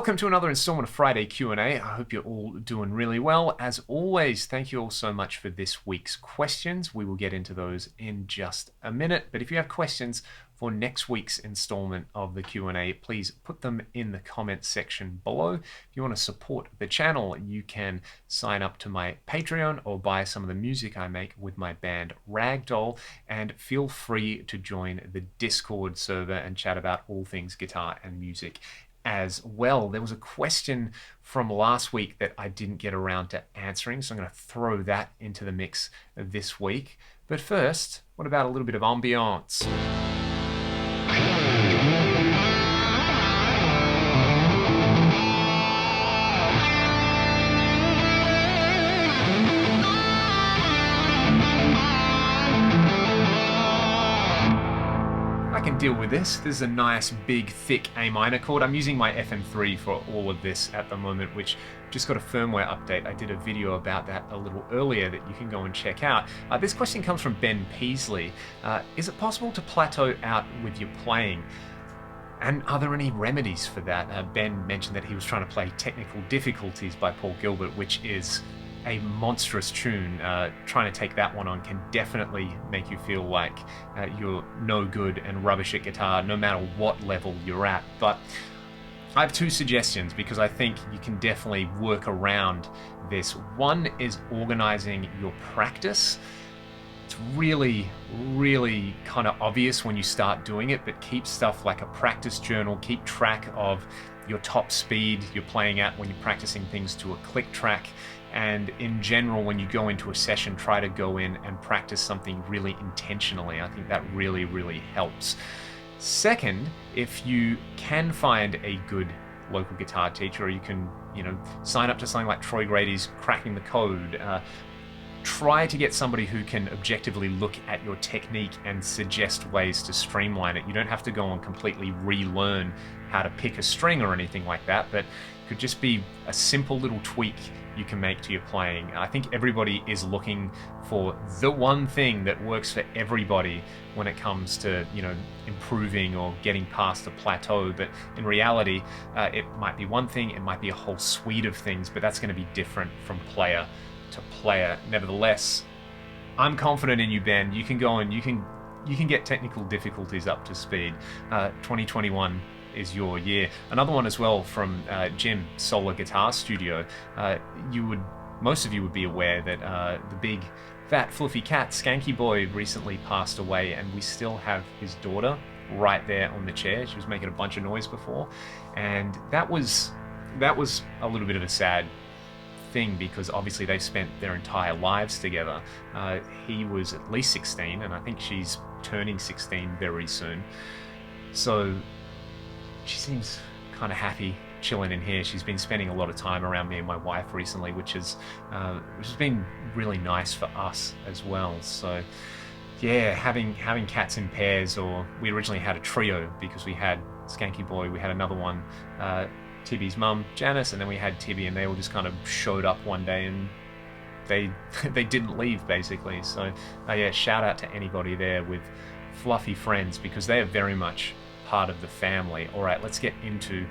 Welcome to another installment of Friday Q&A. I hope you're all doing really well. As always, thank you all so much for this week's questions. We will get into those in just a minute. But if you have questions for next week's installment of the Q&A, please put them in the comments section below. If you want to support the channel, you can sign up to my Patreon or buy some of the music I make with my band Ragdoll. And feel free to join the Discord server and chat about all things guitar and music as well. There was a question from last week that I didn't get around to answering, so I'm going to throw that into the mix this week. But first, what about a little bit of ambiance? Can deal with this. This is a nice big thick A minor chord. I'm using my FM3 for all of this at the moment, which just got a firmware update. I did a video about that a little earlier that you can go and check out. This question comes from Ben Peasley. Is it possible to plateau out with your playing? And are there any remedies for that? Ben mentioned that he was trying to play Technical Difficulties by Paul Gilbert, which is a monstrous tune. Trying to take that one on can definitely make you feel like you're no good and rubbish at guitar, no matter what level you're at. But I have two suggestions because I think you can definitely work around this. One is organizing your practice. It's really kind of obvious when you start doing it, but keep stuff like a practice journal, keep track of your top speed you're playing at when you're practicing things to a click track. And in general, when you go into a session, try to go in and practice something really intentionally. I think that really helps. Second, if you can find a good local guitar teacher, or you can, sign up to something like Troy Grady's Cracking the Code, try to get somebody who can objectively look at your technique and suggest ways to streamline it. You don't have to go and completely relearn how to pick a string or anything like that, but it could just be a simple little tweak you can make to your playing. I think everybody is looking for the one thing that works for everybody when it comes to, improving or getting past a plateau. But in reality, it might be one thing, it might be a whole suite of things, but that's going to be different from player to player. Nevertheless, I'm confident in you, Ben. You can go and you can get Technical Difficulties up to speed. 2021 is your year. Another one as well from Jim, Solar Guitar Studio. Most of you would be aware that the big fat fluffy cat Skanky Boy recently passed away, and we still have his daughter right there on the chair. She was making a bunch of noise before, and that was a little bit of a sad thing because obviously they've spent their entire lives together. He was at least 16, and I think she's turning 16 very soon. So she seems kind of happy chilling in here. She's been spending a lot of time around me and my wife recently, which has been really nice for us as well. So yeah, having cats in pairs, or we originally had a trio because we had Skanky Boy, we had another one, Tibby's mum, Janice, and then we had Tibby, and they all just kind of showed up one day and they didn't leave basically. So yeah, shout out to anybody there with fluffy friends, because they are very much part of the family. All right, let's get into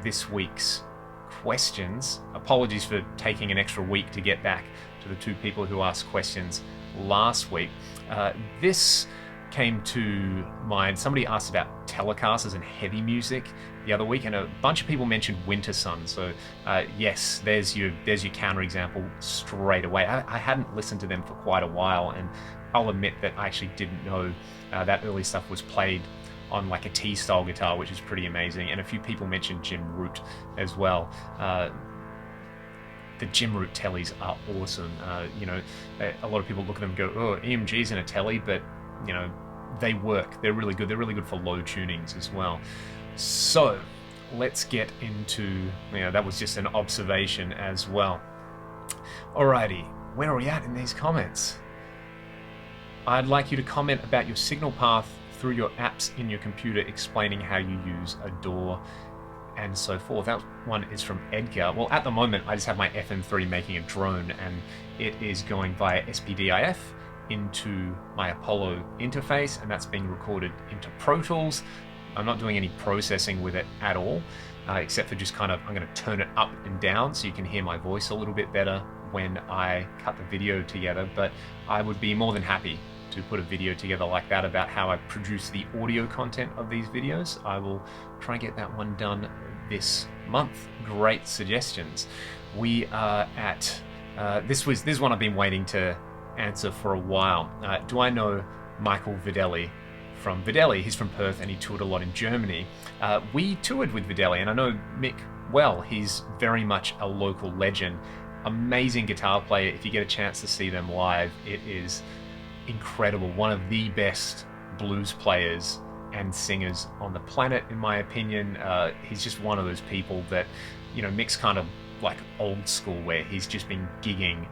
this week's questions. Apologies for taking an extra week to get back to the two people who asked questions last week. This came to mind. Somebody asked about Telecasters and heavy music the other week, and a bunch of people mentioned Winter Sun. So yes, there's your counterexample straight away. I hadn't listened to them for quite a while, and I'll admit that I actually didn't know that early stuff was played on like a T-style guitar, which is pretty amazing. And a few people mentioned Jim Root as well. The Jim Root tellies are awesome. A lot of people look at them and go, oh, EMG's in a telly, but they work. They're really good. They're really good for low tunings as well. So let's get into, that was just an observation as well. Alrighty, where are we at in these comments? I'd like you to comment about your signal path through your apps in your computer, explaining how you use a DAW and so forth. That one is from Edgar. Well, at the moment, I just have my FM3 making a drone, and it is going via SPDIF into my Apollo interface, and that's being recorded into Pro Tools. I'm not doing any processing with it at all, except for just kind of, I'm going to turn it up and down so you can hear my voice a little bit better when I cut the video together. But I would be more than happy to put a video together like that about how I produce the audio content of these videos. I will try and get that one done this month. Great suggestions. We are at, this one I've been waiting to answer for a while. Do I know Michael Videlli from Videlli? He's from Perth and he toured a lot in Germany. We toured with Videlli, and I know Mick well. He's very much a local legend. Amazing guitar player. If you get a chance to see them live, it is incredible. One of the best blues players and singers on the planet, in my opinion. He's just one of those people that, you know, Mick's kind of like old school, where he's just been gigging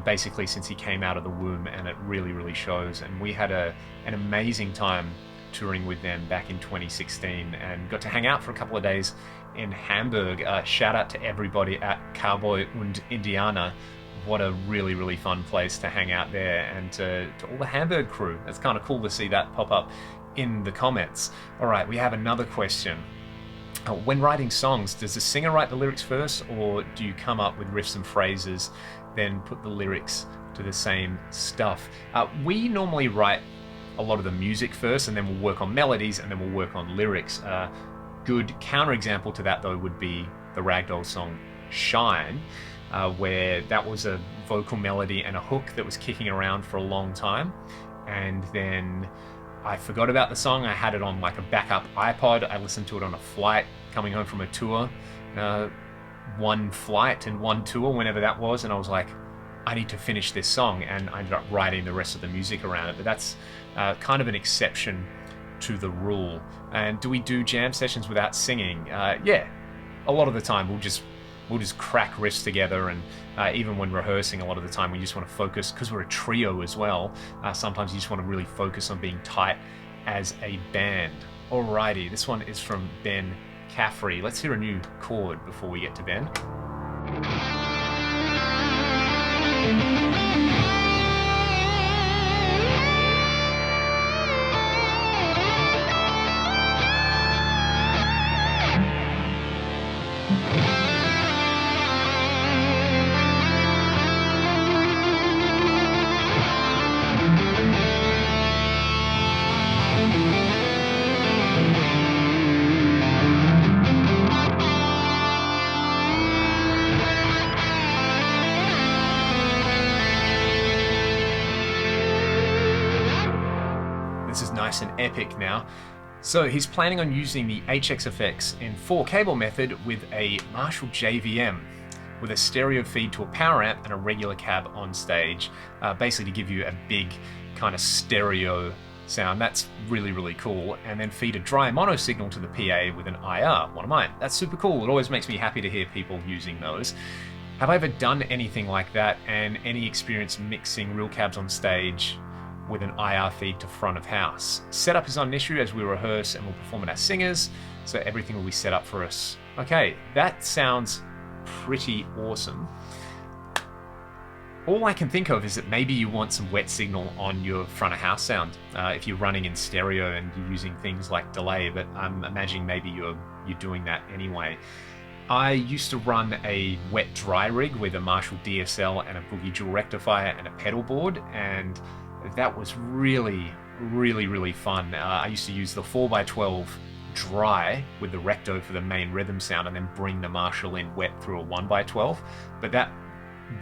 basically since he came out of the womb, and it really, really shows. And we had an amazing time touring with them back in 2016 and got to hang out for a couple of days in Hamburg. Shout out to everybody at Cowboy und Indianer. What a really, really fun place to hang out there, and to all the Hamburg crew. It's kind of cool to see that pop up in the comments. All right, we have another question. When writing songs, does the singer write the lyrics first, or do you come up with riffs and phrases, then put the lyrics to the same stuff? We normally write a lot of the music first, and then we'll work on melodies, and then we'll work on lyrics. Good counterexample to that, though, would be the Ragdoll song Shine, where that was a vocal melody and a hook that was kicking around for a long time, and then I forgot about the song. I had it on like a backup iPod. I listened to it on a flight coming home from a tour, one flight and one tour, whenever that was, and I was like, I need to finish this song, and I ended up writing the rest of the music around it. But that's kind of an exception to the rule. And do we do jam sessions without singing? Yeah, a lot of the time we'll just crack riffs together, and even when rehearsing, a lot of the time we just want to focus, because we're a trio as well. Sometimes you just want to really focus on being tight as a band. Alrighty, this one is from Ben Caffrey. Let's hear a new chord before we get to Ben. Nice and epic now. So he's planning on using the HX effects in 4-cable method with a Marshall JVM with a stereo feed to a power amp and a regular cab on stage, basically to give you a big kind of stereo sound. That's really, really cool. And then feed a dry mono signal to the PA with an IR, one of mine. That's super cool. It always makes me happy to hear people using those. Have I ever done anything like that, and any experience mixing real cabs on stage with an IR feed to front of house? Setup is not an issue as we rehearse and we'll perform it as singers, so everything will be set up for us. Okay, that sounds pretty awesome. All I can think of is that maybe you want some wet signal on your front of house sound, if you're running in stereo and you're using things like delay, but I'm imagining maybe you're doing that anyway. I used to run a wet dry rig with a Marshall DSL and a Boogie dual rectifier and a pedal board, and that was really, really, really fun. I used to use the 4x12 dry with the recto for the main rhythm sound, and then bring the Marshall in wet through a 1x12, but that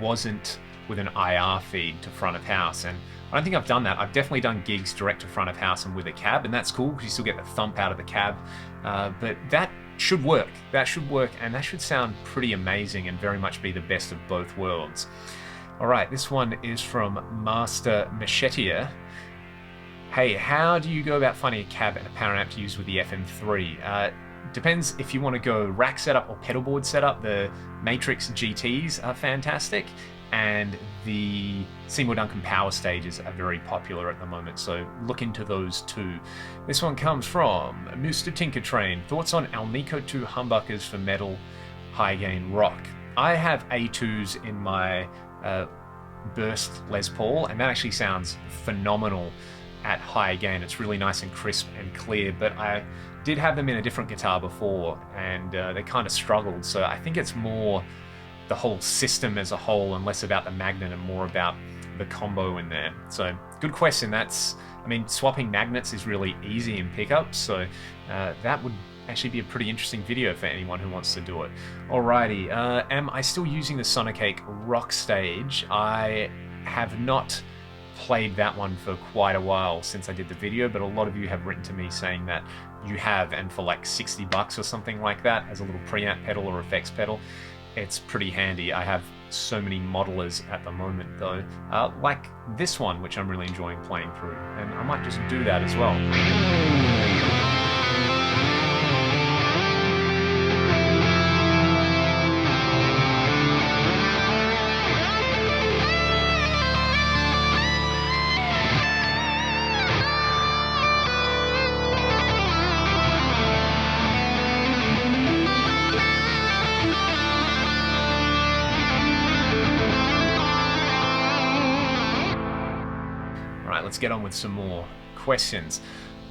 wasn't with an IR feed to front of house. And I don't think I've done that. I've definitely done gigs direct to front of house and with a cab, and that's cool because you still get the thump out of the cab, but that should work. That should work, and that should sound pretty amazing and very much be the best of both worlds. All right, this one is from Master Machetia. Hey, how do you go about finding a cab and a power amp to use with the FM3? Depends if you want to go rack setup or pedal board setup. The Matrix GTs are fantastic, and the Seymour Duncan power stages are very popular at the moment, so look into those too. This one comes from Mr. Tinker Train. Thoughts on Alnico 2 humbuckers for metal high gain rock? I have A2s in my Burst Les Paul, and that actually sounds phenomenal at high gain. It's really nice and crisp and clear, but I did have them in a different guitar before, and they kind of struggled. So I think it's more the whole system as a whole and less about the magnet and more about the combo in there. So good question. I mean, swapping magnets is really easy in pickups, so that would actually be a pretty interesting video for anyone who wants to do it. Alrighty, am I still using the Sonicake Rock Stage? I have not played that one for quite a while since I did the video, but a lot of you have written to me saying that you have, and for like 60 bucks or something like that as a little preamp pedal or effects pedal, it's pretty handy. I have so many modelers at the moment though, like this one, which I'm really enjoying playing through, and I might just do that as well. Let's get on with some more questions.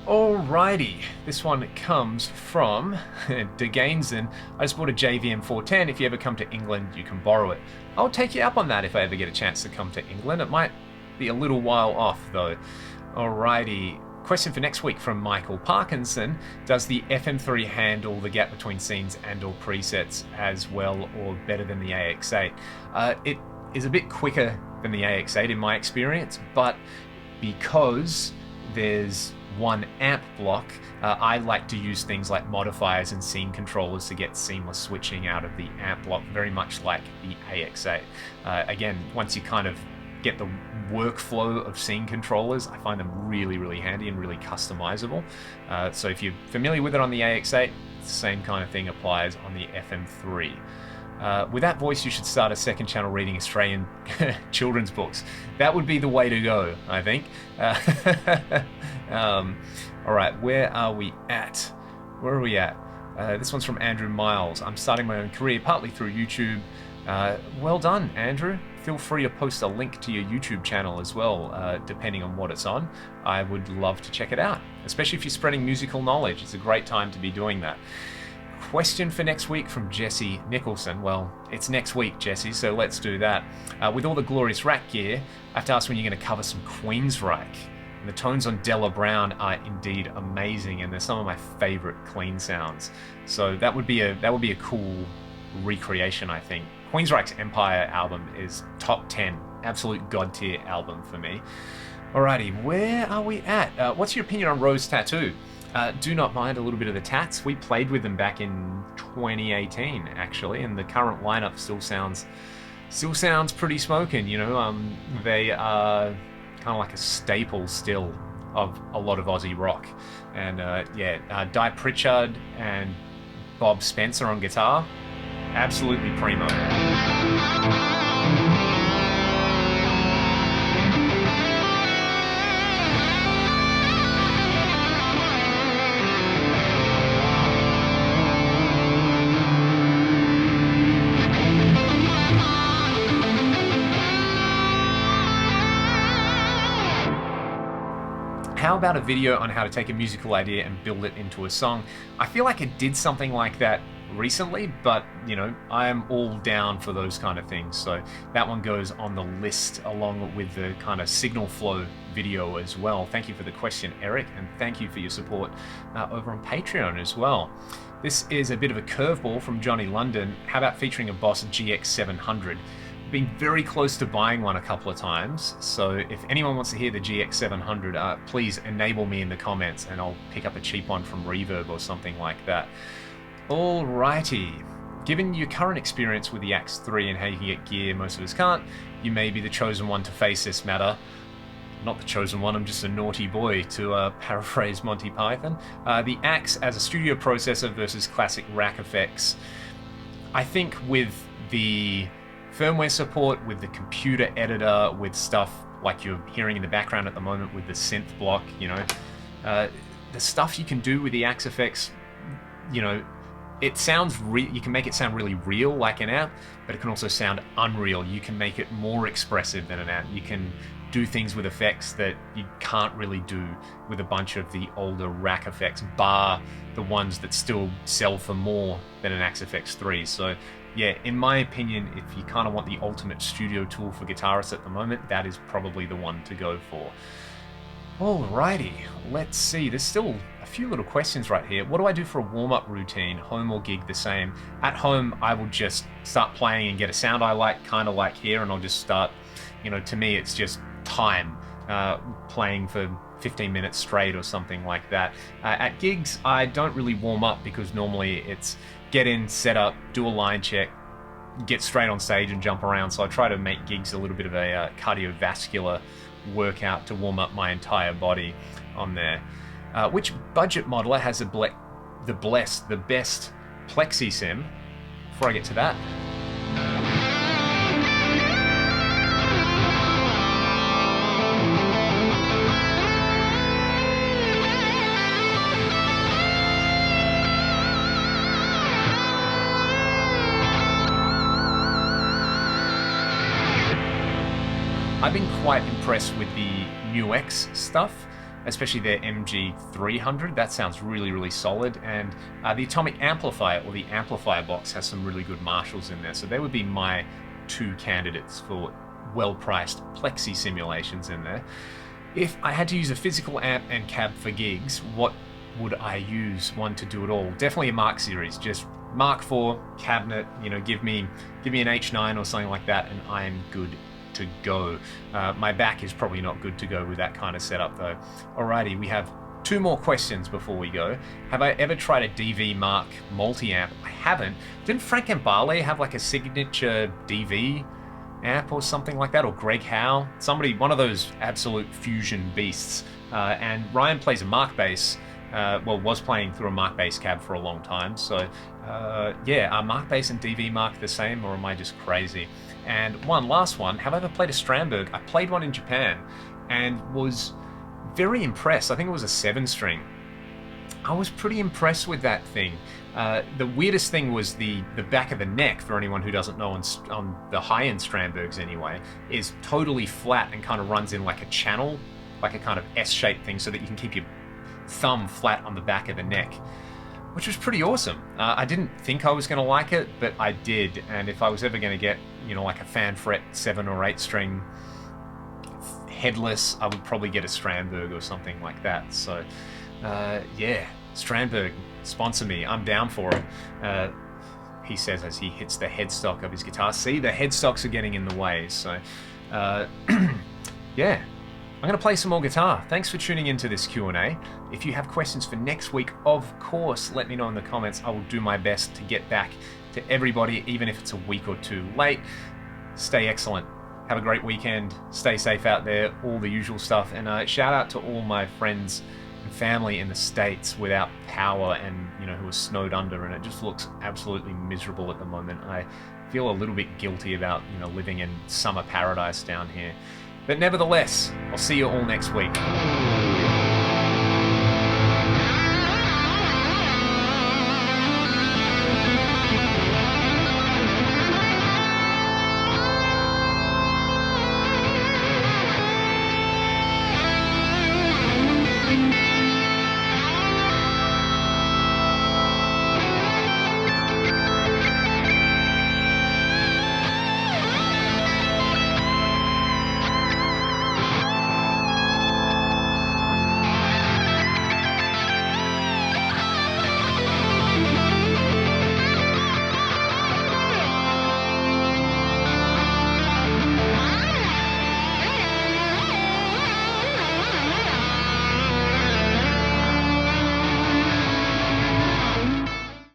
Alrighty, this one comes from De Gainsen. I just bought a JVM 410. If you ever come to England, you can borrow it. I'll take you up on that if I ever get a chance to come to England. It might be a little while off though. Alrighty, question for next week from Michael Parkinson. Does the FM3 handle the gap between scenes and or presets as well or better than the AX8? It is a bit quicker than the AX8 in my experience, but because there's one amp block, I like to use things like modifiers and scene controllers to get seamless switching out of the amp block, very much like the AX8. Again, once you kind of get the workflow of scene controllers, I find them really, really handy and really customizable. So if you're familiar with it on the AX8, the same kind of thing applies on the FM3. With that voice, you should start a second channel reading Australian children's books. That would be the way to go, I think. Alright, where are we at? Where are we at? This one's from Andrew Miles. I'm starting my own career partly through YouTube. Well done, Andrew. Feel free to post a link to your YouTube channel as well, depending on what it's on. I would love to check it out, especially if you're spreading musical knowledge. It's a great time to be doing that. Question for next week from Jesse Nicholson. Well, it's next week, Jesse, so let's do that. With all the glorious rack gear, I have to ask when you're going to cover some Queensryche. And the tones on Della Brown are indeed amazing, and they're some of my favorite clean sounds. So that would be a cool recreation, I think. Queensryche's Empire album is top 10, absolute god tier album for me. Alrighty, where are we at? What's your opinion on Rose Tattoo? Do not mind a little bit of the tats. We played with them back in 2018, actually, and the current lineup still sounds pretty smoking. You know, they are kind of like a staple still of a lot of Aussie rock. And Di Pritchard and Bob Spencer on guitar, absolutely primo. How about a video on how to take a musical idea and build it into a song? I feel like it did something like that recently, but you know, I am all down for those kind of things. So that one goes on the list along with the kind of signal flow video as well. Thank you for the question, Eric, and thank you for your support over on Patreon as well. This is a bit of a curveball from Johnny London. How about featuring a Boss GX700? Been very close to buying one a couple of times, so if anyone wants to hear the GX700, please enable me in the comments and I'll pick up a cheap one from Reverb or something like that. Alrighty, given your current experience with the Axe 3 and how you can get gear most of us can't, you may be the chosen one to face this matter. Not the chosen one, I'm just a naughty boy, to paraphrase Monty Python. The Axe as a studio processor versus classic rack effects. I think with the firmware support, with the computer editor, with stuff like you're hearing in the background at the moment with the synth block, you know, the stuff you can do with the Axe effects, you know, it sounds you can make it sound really real like an amp, but it can also sound unreal. You can make it more expressive than an amp. You can do things with effects that you can't really do with a bunch of the older rack effects, bar the ones that still sell for more than an Axe FX 3. So yeah, in my opinion, if you kind of want the ultimate studio tool for guitarists at the moment, that is probably the one to go for. Alrighty, let's see. There's still a few little questions right here. What do I do for a warm-up routine? Home or gig, the same? At home, I will just start playing and get a sound I like, kind of like here, and I'll just start, you know, to me it's just time, playing for 15 minutes straight or something like that. At gigs, I don't really warm up because normally it's get in, set up, do a line check, get straight on stage and jump around. So I try to make gigs a little bit of a cardiovascular workout to warm up my entire body on there. Which budget modeler has the best Plexi Sim? Before I get to that, I've been quite impressed with the NUX stuff, especially their MG300. That sounds really, really solid. And the Atomic Amplifier, or the Amplifier box, has some really good Marshalls in there. So they would be my two candidates for well-priced Plexi simulations in there. If I had to use a physical amp and cab for gigs, what would I use one to do it all? Definitely a Mark series, just Mark IV cabinet, you know, give me an H9 or something like that, and I am good to go. My back is probably not good to go with that kind of setup though. Alrighty, we have two more questions before we go. Have I ever tried a DV Mark multi-amp? I haven't. Didn't Frank and Barley have like a signature DV amp or something like that? Or Greg Howe? Somebody, one of those absolute fusion beasts. And Ryan plays a Mark bass, well, was playing through a Mark bass cab for a long time. So yeah, are Mark bass and DV Mark the same, or am I just crazy? And one last one, have I ever played a Strandberg? I played one in Japan and was very impressed. I think it was a 7-string. I was pretty impressed with that thing. The weirdest thing was the back of the neck, for anyone who doesn't know, on the high-end Strandbergs anyway, is totally flat and kind of runs in like a channel, like a kind of S-shaped thing, so that you can keep your thumb flat on the back of the neck, which was pretty awesome. I didn't think I was going to like it, but I did. And if I was ever going to get, you know, like a fan fret 7 or 8 string headless, I would probably get a Strandberg or something like that. So yeah, Strandberg, sponsor me, I'm down for it. He says as he hits the headstock of his guitar. See, the headstocks are getting in the way. So yeah, I'm going to play some more guitar. Thanks for tuning into this Q&A. If you have questions for next week, of course, let me know in the comments. I will do my best to get back to everybody, even if it's a week or two late. Stay excellent. Have a great weekend. Stay safe out there. All the usual stuff. And shout out to all my friends and family in the States without power and, you know, who are snowed under. And it just looks absolutely miserable at the moment. I feel a little bit guilty about, you know, living in summer paradise down here. But nevertheless, I'll see you all next week.